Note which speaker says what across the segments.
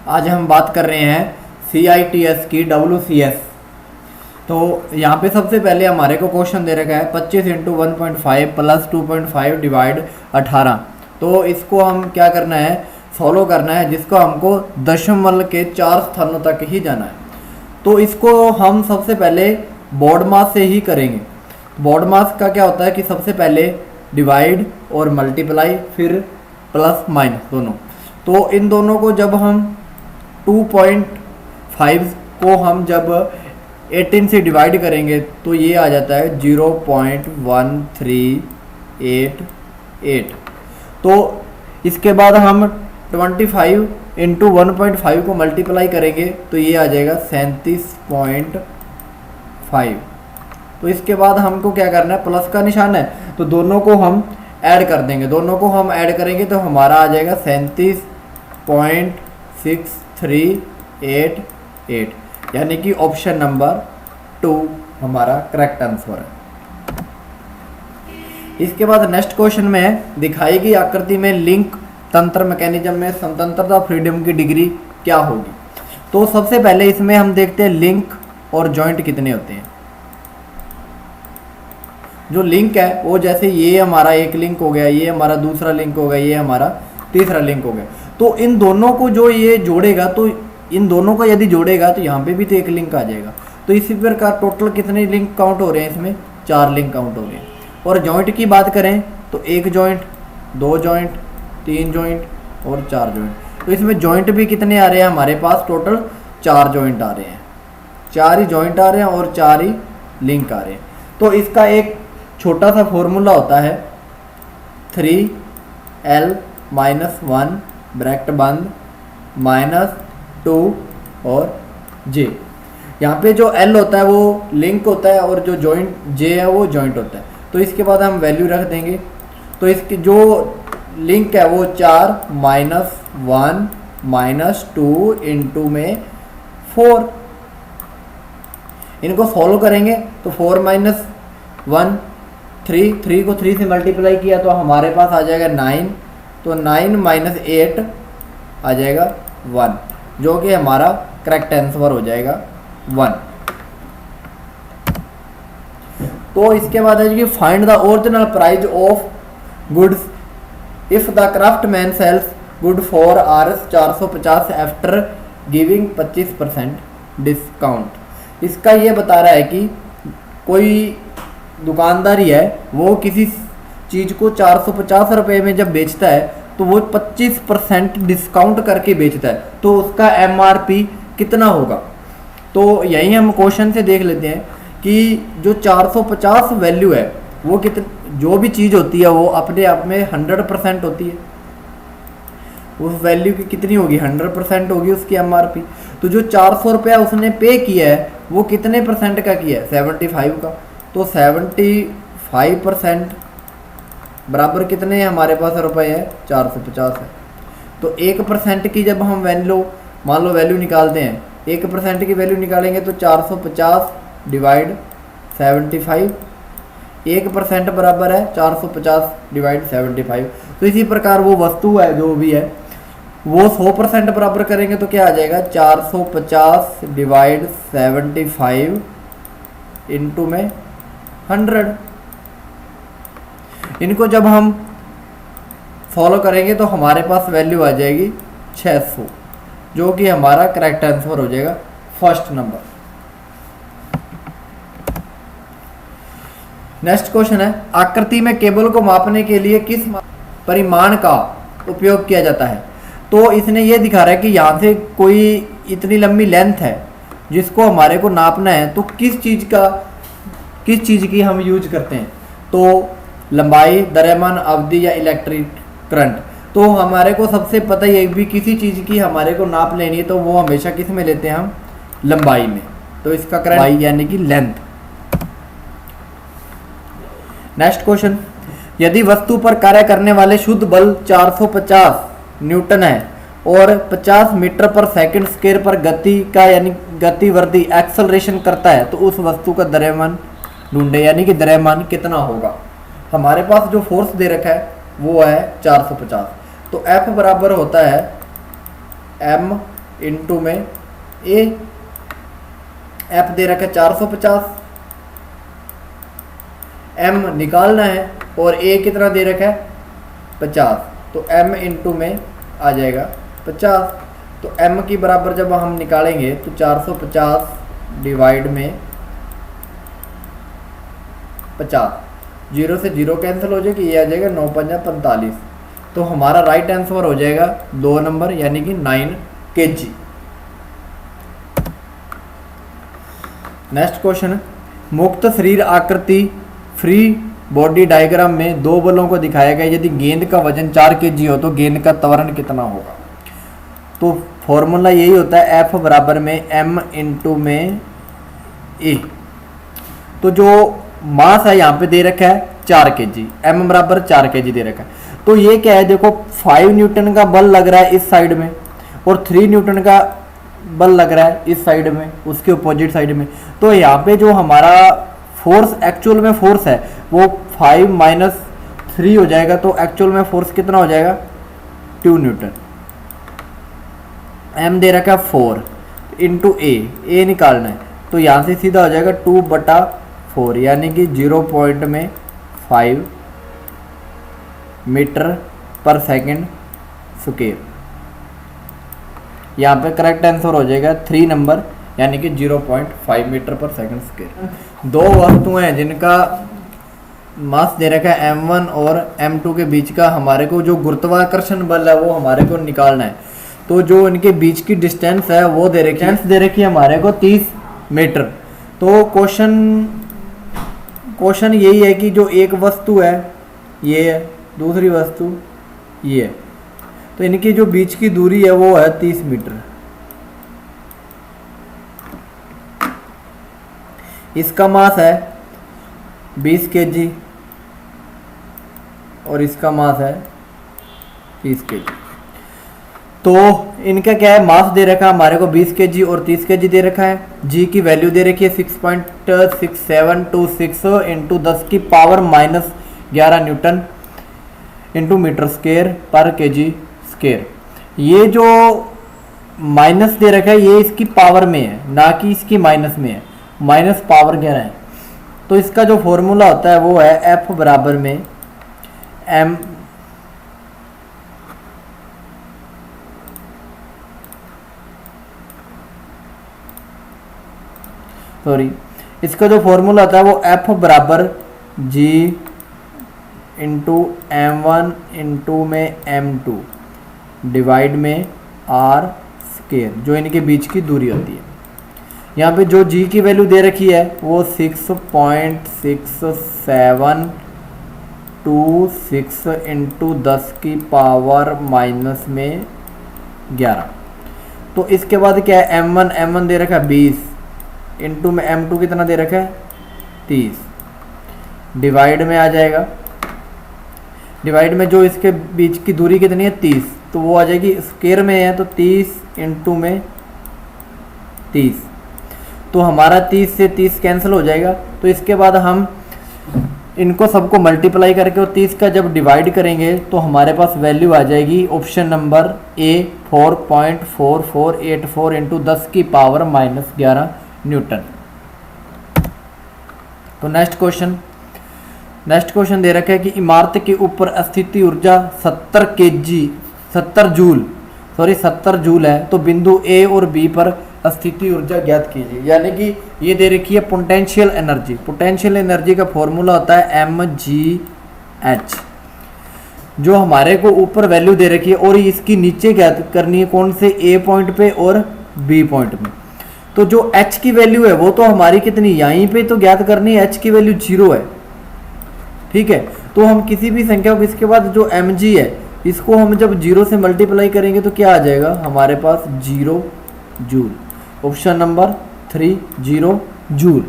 Speaker 1: आज हम बात कर रहे हैं CITS की WCS। तो यहाँ पे सबसे पहले हमारे को क्वेश्चन दे रखा है 25 इंटू 1.5 प्लस 2.5 डिवाइड 18। तो इसको हम क्या करना है, सॉल्व करना है, जिसको हमको दशमलव के 4 स्थानों तक ही जाना है। तो इसको हम सबसे पहले बोर्ड मास से ही करेंगे। बोर्ड मास का क्या होता है कि सबसे पहले डिवाइड और मल्टीप्लाई, फिर प्लस माइनस दोनों। तो इन दोनों को जब हम 2.5 को हम जब 18 से डिवाइड करेंगे तो ये आ जाता है 0.1388। तो इसके बाद हम 25 इंटू 1.5 को मल्टीप्लाई करेंगे तो ये आ जाएगा 37.5। तो इसके बाद हमको क्या करना है, प्लस का निशान है तो दोनों को हम ऐड कर देंगे। दोनों को हम ऐड करेंगे तो हमारा आ जाएगा 37.6388, यानी कि ऑप्शन नंबर 2 हमारा करेक्ट आंसर है। इसके बाद नेक्स्ट क्वेश्चन में दिखाई गई आकृति में लिंक तंत्र मैकेनिज्म में स्वतंत्रता फ्रीडम की डिग्री क्या होगी। तो सबसे पहले इसमें हम देखते हैं लिंक और जॉइंट कितने होते हैं। जो लिंक है वो जैसे ये हमारा एक लिंक हो गया, ये हमारा दूसरा लिंक हो गया, ये हमारा तीसरा लिंक हो गया। तो इन दोनों को जो ये जोड़ेगा, तो इन दोनों को यदि जोड़ेगा तो यहाँ पे भी तो एक लिंक आ जाएगा। तो इसी प्रकार टोटल कितने लिंक काउंट हो रहे हैं, इसमें 4 लिंक काउंट हो रहे हैं। और जॉइंट की बात करें तो 1 जॉइंट, 2 जॉइंट, 3 जॉइंट और 4 जॉइंट। तो इसमें जॉइंट भी कितने आ रहे हैं हमारे पास, टोटल 4 जॉइंट आ रहे हैं। 4 ही जॉइंट आ रहे हैं और 4 ही लिंक आ रहे हैं। तो इसका एक छोटा सा फॉर्मूला होता है 3L-1 ब्रैकेट बंद -2 और J। यहाँ पे जो L होता है वो लिंक होता है और जो जॉइंट J है वो जॉइंट होता है। तो इसके बाद हम वैल्यू रख देंगे। तो इसकी जो लिंक है वो 4 -1 -2 इंटू में 4। इनको सॉल्व करेंगे तो 4 - 1 3 को 3 से मल्टीप्लाई किया तो हमारे पास आ जाएगा 9। तो 9 - 8 आ जाएगा 1, जो कि हमारा करेक्ट आंसर हो जाएगा 1। तो इसके बाद है कि find the original price of goods if the craftsman sells good for Rs 450 after giving 25% discount. इसका ये बता रहा है कि कोई दुकानदारी है वो किसी चीज़ को 450 रुपये में जब बेचता है तो वो 25% डिस्काउंट करके बेचता है, तो उसका MRP कितना होगा। तो यही हम क्वेश्चन से देख लेते हैं कि जो 450 वैल्यू है वो कितने, जो भी चीज़ होती है वो अपने आप में 100% होती है। उस वैल्यू की कितनी होगी, 100% होगी उसकी MRP। तो जो 400 रुपया उसने पे किया है वो कितने परसेंट का किया है, 75 का। तो 75% बराबर कितने हैं हमारे पास रुपए है, 450 है। तो 1% की जब हम वैल्यू मान लो वैल्यू निकालते हैं, 1% की वैल्यू निकालेंगे तो 450 डिवाइड 75, 1% बराबर है 450 डिवाइड 75। तो इसी प्रकार वो वस्तु है जो भी है वो 100% बराबर करेंगे तो क्या आ जाएगा, 450 डिवाइड 75 इंटू में 100। इनको जब हम फॉलो करेंगे तो हमारे पास वैल्यू आ जाएगी 600, जो कि हमारा करेक्ट आंसर हो जाएगा फर्स्ट नंबर। नेक्स्ट क्वेश्चन है आकृति में केबल को मापने के लिए किस परिमाण का उपयोग किया जाता है। तो इसने ये दिखा रहा है कि यहाँ से कोई इतनी लंबी लेंथ है जिसको हमारे को नापना है, तो किस चीज़ की हम यूज करते हैं। तो लंबाई, द्रव्यमान, अवधि या इलेक्ट्रिक करंट। तो हमारे को सबसे पता ही है भी किसी चीज़ की हमारे को नाप लेनी है तो वो हमेशा किस में लेते हैं, हम लंबाई में। तो इसका करंट यानी कि लेंथ। नेक्स्ट क्वेश्चन, यदि वस्तु पर कार्य करने वाले शुद्ध बल 450 न्यूटन है और 50 मीटर पर सेकंड स्क्वायर पर गति का यानी गतिवर्धी एक्सेलरेशन करता है तो उस वस्तु का द्रव्यमान ढूंढे, यानी कि द्रव्यमान कितना होगा। हमारे पास जो फोर्स दे रखा है वो है 450। तो F बराबर होता है M इनटू में ए, एफ दे रखा है 450, एम निकालना है और ए कितना दे रखा है 50, तो एम इंटू में आ जाएगा 50। तो एम की बराबर जब हम निकालेंगे तो 450 डिवाइड में 50, 0 से 0 कैंसिल हो जाएगी, ये आ जाएगा 9 पंजा 45। तो हमारा राइट आंसर हो जाएगा 2 नंबर यानी कि 9 kg। नेक्स्ट क्वेश्चन, मुक्त शरीर आकृति फ्री बॉडी डायग्राम में दो बलों को दिखाया गया, यदि गेंद का वजन 4 kg हो तो गेंद का त्वरण कितना होगा। तो फॉर्मूला यही होता है F बराबर में m इंटू में ए। तो जो मास है यहाँ पे दे रखा है 4 kg, m बराबर 4 kg दे रखा है। तो ये क्या है, देखो 5 न्यूटन का बल लग रहा है इस साइड में और 3 न्यूटन का बल लग रहा है इस साइड में, उसके अपोजिट साइड में। तो यहाँ पे जो हमारा फोर्स एक्चुअल में फोर्स है वो 5 माइनस 3 हो जाएगा, तो एक्चुअल में फोर्स कितना हो जाएगा 2 न्यूटन। m दे रखा है 4 इंटू ए निकालना है, तो यहाँ से सीधा हो जाएगा 2/4 यानी कि 0.5 मीटर पर सेकंड स्क्वायर। यहाँ पे करेक्ट आंसर हो जाएगा 3 नंबर यानी कि 0.5 मीटर पर सेकंड स्क्वायर। दो वस्तुएं हैं जिनका मास दे रखा है m1 और m2 के बीच का, हमारे को जो गुरुत्वाकर्षण बल है वो हमारे को निकालना है। तो जो इनके बीच की डिस्टेंस है वो दे रखी है हमारे को 30 मीटर। तो क्वेश्चन यही है कि जो एक वस्तु है ये है, दूसरी वस्तु ये है, तो इनकी जो बीच की दूरी है वो है 30 मीटर। इसका मास है 20 kg और इसका मास है 30 kg। तो इनका क्या है, मास दे रखा है हमारे को 20 kg और 30 kg दे रखा है। जी की वैल्यू दे रखी है 6.6726 इंटू 10 की power minus 11 newton into metre square per KG square. ये जो माइनस दे रखा है ये इसकी पावर में है ना कि इसकी माइनस में है, माइनस पावर 11 है। तो इसका जो फॉर्मूला होता है वो है F बराबर में m इसका जो फॉर्मूला होता है वो F बराबर G इंटू m1 इंटू में m2 डिवाइड में r स्क्वायर, जो इनके बीच की दूरी होती है। यहाँ पे जो g की वैल्यू दे रखी है वो 6.6726 इंटू 10 की पावर माइनस में 11। तो इसके बाद क्या है, m1 दे रखा है 20 इंटू में m2 कितना दे रखा है 30 डिवाइड में आ जाएगा। डिवाइड में जो इसके बीच की दूरी कितनी है 30, तो वो आ जाएगी स्क्वायर में है तो 30 इंटू में 30, तो हमारा 30 से 30 कैंसिल हो जाएगा। तो इसके बाद हम इनको सबको मल्टीप्लाई करके और 30 का जब डिवाइड करेंगे तो हमारे पास वैल्यू आ जाएगी ऑप्शन नंबर ए 4.4484 इंटू 10 की पावर माइनस 11 न्यूटन। तो नेक्स्ट क्वेश्चन दे रखा है कि इमारत के ऊपर स्थित ऊर्जा 70 जूल है, तो बिंदु ए और बी पर स्थिति ऊर्जा ज्ञात कीजिए। यानी कि ये दे रखी है पोटेंशियल एनर्जी का फॉर्मूला होता है mgh, जो हमारे को ऊपर वैल्यू दे रखी है और इसकी नीचे ज्ञात करनी है कौन से ए पॉइंट पे और बी पॉइंट में। तो जो h की वैल्यू है वो तो हमारी कितनी यहीं पे तो ज्ञात करनी है, h की वैल्यू 0 है, ठीक है। तो हम किसी भी संख्या को इसके बाद जो mg है इसको हम जब 0 से मल्टीप्लाई करेंगे तो क्या आ जाएगा हमारे पास 0 joule. Option number 3 0 joule.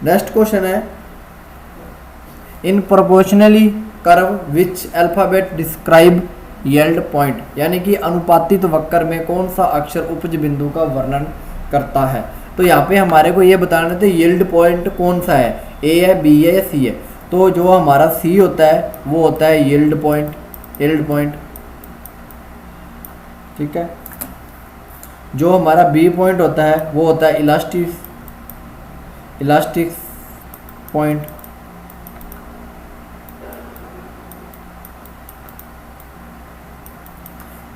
Speaker 1: Next question है in proportionally curve which alphabet describe yield point, यानी कि अनुपातित वक्र में कौन सा अक्षर उपज बिंदु का वर्णन करता है। तो यहाँ पे हमारे को ये बताना था यील्ड पॉइंट कौन सा है, ए है, बी है या सी है। तो जो हमारा सी होता है वो होता है यील्ड पॉइंट, ठीक है। जो हमारा बी पॉइंट होता है वो होता है इलास्टिक पॉइंट,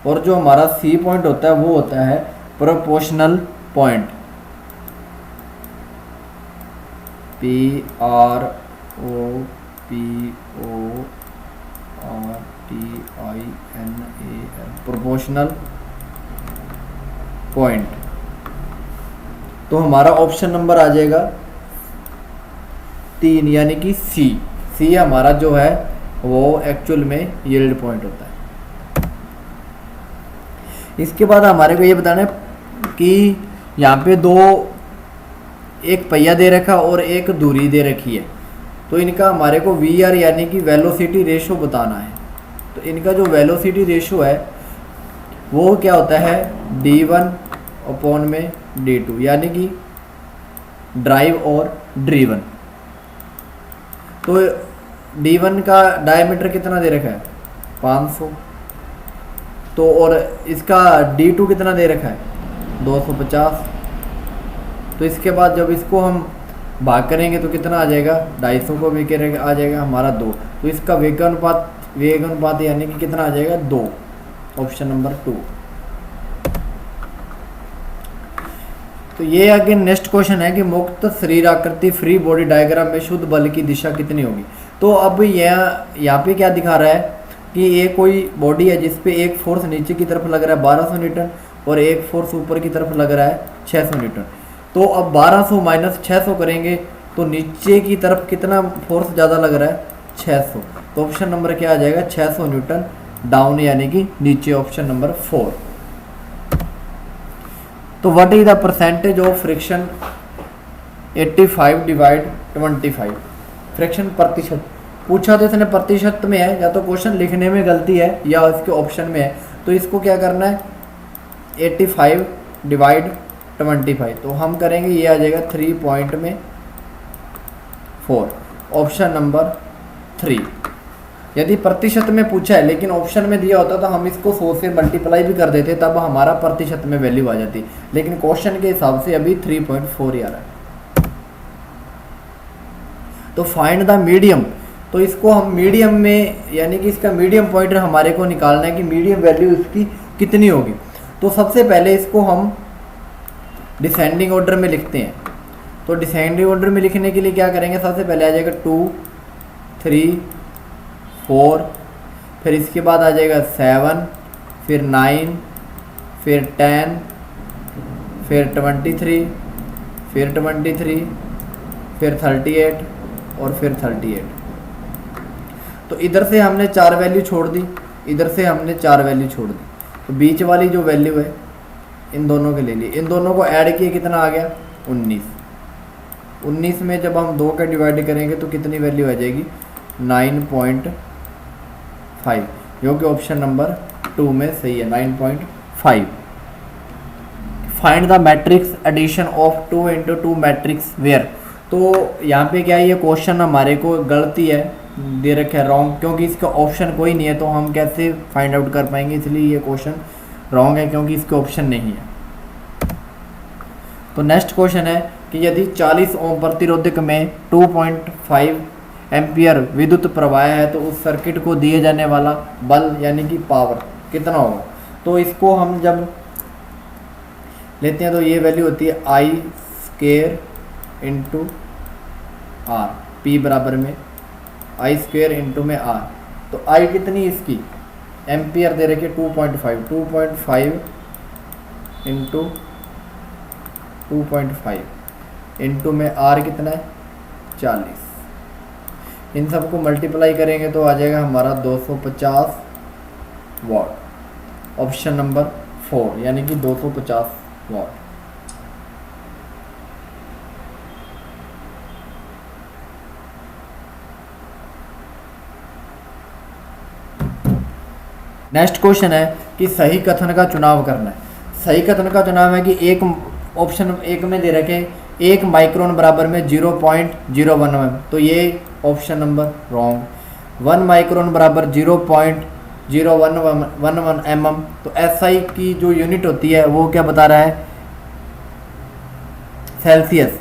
Speaker 1: और जो हमारा सी पॉइंट होता है वो होता है proportional point, PROPORTINAL, proportional point. तो हमारा ऑप्शन नंबर आ जाएगा 3 यानी कि सी हमारा जो है वो एक्चुअल में यील्ड पॉइंट होता है। इसके बाद हमारे को ये बताना है कि यहाँ पे एक पहिया दे रखा और एक दूरी दे रखी है, तो इनका हमारे को VR यानी कि वेलोसिटी रेशो बताना है। तो इनका जो वेलोसिटी रेशो है वो क्या होता है, d1/d2 यानी कि ड्राइव और ड्रीवन। तो d1 का डायमीटर कितना दे रखा है 500, तो और इसका d2 कितना दे रखा है 250। तो इसके बाद जब इसको हम भाग करेंगे तो कितना आ जाएगा, 250 को भी आ जाएगा हमारा 2। तो इसका वेग अनुपात यानी कि कितना आ जाएगा 2, ऑप्शन नंबर 2। तो ये आगे नेक्स्ट क्वेश्चन है कि मुक्त शरीर आकृति फ्री बॉडी डायग्राम में शुद्ध बल की दिशा कितनी होगी। तो अब यहाँ पे क्या दिखा रहा है कि ये कोई बॉडी है जिसपे एक फोर्स नीचे की तरफ लग रहा है 1200 न्यूटन और एक फोर्स ऊपर की तरफ लग रहा है 600 न्यूटन। तो अब 1200 माइनस 600 करेंगे तो नीचे की तरफ कितना फोर्स ज़्यादा लग रहा है 600। तो ऑप्शन नंबर क्या आ जाएगा 600 न्यूटन डाउन यानी कि नीचे, ऑप्शन नंबर 4। तो what is the percentage of friction 85/25, friction प्रतिशत पूछा तो इसने प्रतिशत में है, या तो क्वेश्चन लिखने में गलती है या इसके ऑप्शन में है। तो इसको क्या करना है 85/25, तो हम करेंगे ये आ जाएगा 3.4, ऑप्शन नंबर 3। यदि प्रतिशत में पूछा है लेकिन ऑप्शन में दिया होता तो हम इसको 100 से मल्टीप्लाई भी कर देते, तब हमारा प्रतिशत में वैल्यू आ जाती, लेकिन क्वेश्चन के हिसाब से अभी 3.4 ही आ रहा है। तो फाइंड द मीडियम, तो इसको हम मीडियम में यानी कि इसका मीडियम पॉइंट हमारे को निकालना है कि मीडियम वैल्यू इसकी कितनी होगी। तो सबसे पहले इसको हम डिसेंडिंग ऑर्डर में लिखते हैं। तो डिसेंडिंग ऑर्डर में लिखने के लिए क्या करेंगे, सबसे पहले आ जाएगा 2, 3, 4, फिर इसके बाद आ जाएगा 7, फिर 9, फिर 10, फिर 23, फिर 23, फिर 38 और फिर 38। तो इधर से हमने 4 वैल्यू छोड़ दी, इधर से हमने 4 वैल्यू छोड़ दी। तो बीच वाली जो वैल्यू है इन दोनों के ले लिए, इन दोनों को ऐड किए कितना आ गया 19। 19 में जब हम 2 का डिवाइड करेंगे तो कितनी वैल्यू आ जाएगी 9.5, जो कि ऑप्शन नंबर 2 में सही है 9.5। Find the matrix addition of 2 × 2 matrix where. तो यहाँ पे क्या है, ये क्वेश्चन हमारे को गलती है दे रखे है रॉन्ग, क्योंकि इसका ऑप्शन कोई नहीं है तो हम कैसे फाइंड आउट कर पाएंगे, इसलिए ये क्वेश्चन रॉन्ग है क्योंकि इसके ऑप्शन नहीं है। तो नेक्स्ट क्वेश्चन है कि यदि 40 ओम प्रतिरोधक में 2.5 एम्पियर विद्युत प्रवाह है तो उस सर्किट को दिए जाने वाला बल यानी कि पावर कितना होगा। तो इसको हम जब लेते हैं तो ये वैल्यू होती है I² × R, P बराबर में I² × में R। तो I कितनी इसकी एम्पियर दे रखी है 2.5 × 2.5 इंटू में R कितना है 40। इन सबको मल्टीप्लाई करेंगे तो आ जाएगा हमारा 250 वाट, ऑप्शन नंबर 4 यानी कि 250 वाट। नेक्स्ट क्वेश्चन है कि सही कथन का चुनाव करना है। सही कथन का चुनाव है कि एक ऑप्शन एक में दे रखे 1 माइक्रोन बराबर में 0.01 mm, तो ये ऑप्शन नंबर रॉन्ग। 1 माइक्रोन बराबर 0.0111 mm, तो SI की जो यूनिट होती है वो क्या बता रहा है, सेल्सियस।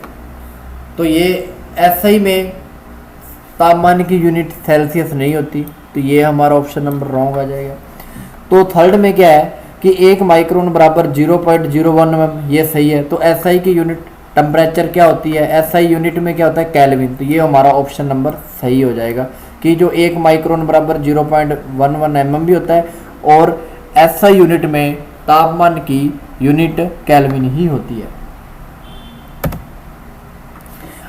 Speaker 1: तो ये SI में तापमान की यूनिट सेल्सियस नहीं होती, तो ये हमारा ऑप्शन नंबर रॉन्ग आ जाएगा। तो थर्ड में क्या है कि 1 माइक्रोन बराबर 0.01 mm, ये सही है। तो SI की यूनिट टेम्परेचर क्या होती है, SI यूनिट में क्या होता है, केल्विन, तो ये हमारा ऑप्शन नंबर सही हो जाएगा कि जो 1 माइक्रोन बराबर 0.11 mm भी होता है और SI यूनिट में तापमान की यूनिट केल्विन ही होती है।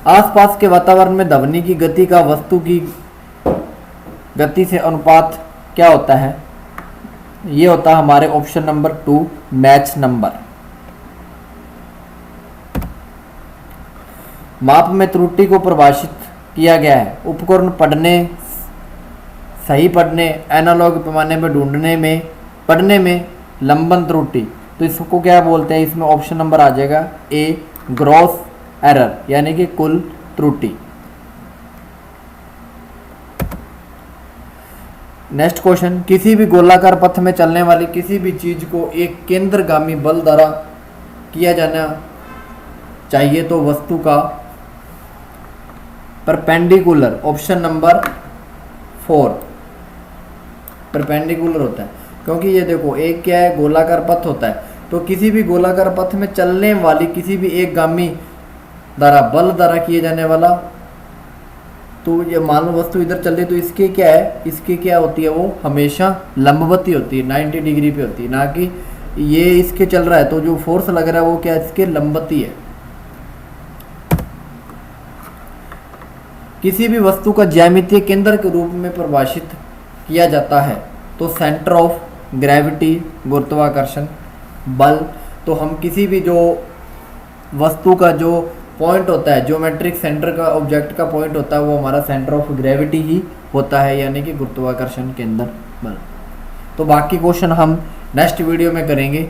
Speaker 1: आसपास के वातावरण में ध्वनि की गति का वस्तु की गति से अनुपात क्या होता है, ये होता है हमारे ऑप्शन नंबर 2 मैच नंबर। माप में त्रुटि को परिभाषित किया गया है, उपकरण पढ़ने, सही पढ़ने, एनालॉग पैमाने में ढूंढने में, पढ़ने में लंबन त्रुटि, तो इसको क्या बोलते हैं, इसमें ऑप्शन नंबर आ जाएगा ए ग्रॉस एरर, यानी कि कुल त्रुटि। नेक्स्ट क्वेश्चन, किसी भी गोलाकार पथ में चलने वाली किसी भी चीज को एक केंद्रगामी बल द्वारा किया जाना चाहिए तो वस्तु का परपेंडिकुलर, ऑप्शन नंबर 4 परपेंडिकुलर होता है, क्योंकि ये देखो एक क्या है, गोलाकार पथ होता है, तो किसी भी गोलाकार पथ में चलने वाली किसी भी एक गामी द्वारा बल द्वारा किए जाने वाला, तो ये मान लो वस्तु इधर चल रही, तो इसके क्या है, इसकी क्या होती है, वो हमेशा लंबवती होती है, 90 डिग्री पे होती है, ना कि ये इसके चल रहा है तो जो फोर्स लग रहा है वो क्या, इसके लंबवती है। किसी भी वस्तु का ज्यामितीय केंद्र के रूप में परिभाषित किया जाता है तो सेंटर ऑफ ग्रेविटी, गुरुत्वाकर्षण बल, तो हम किसी भी जो वस्तु का जो पॉइंट होता है, ज्योमेट्रिक सेंटर का, ऑब्जेक्ट का पॉइंट होता है, वो हमारा सेंटर ऑफ ग्रेविटी ही होता है, यानी कि गुरुत्वाकर्षण केंद्र बल। तो बाकी क्वेश्चन हम नेक्स्ट वीडियो में करेंगे।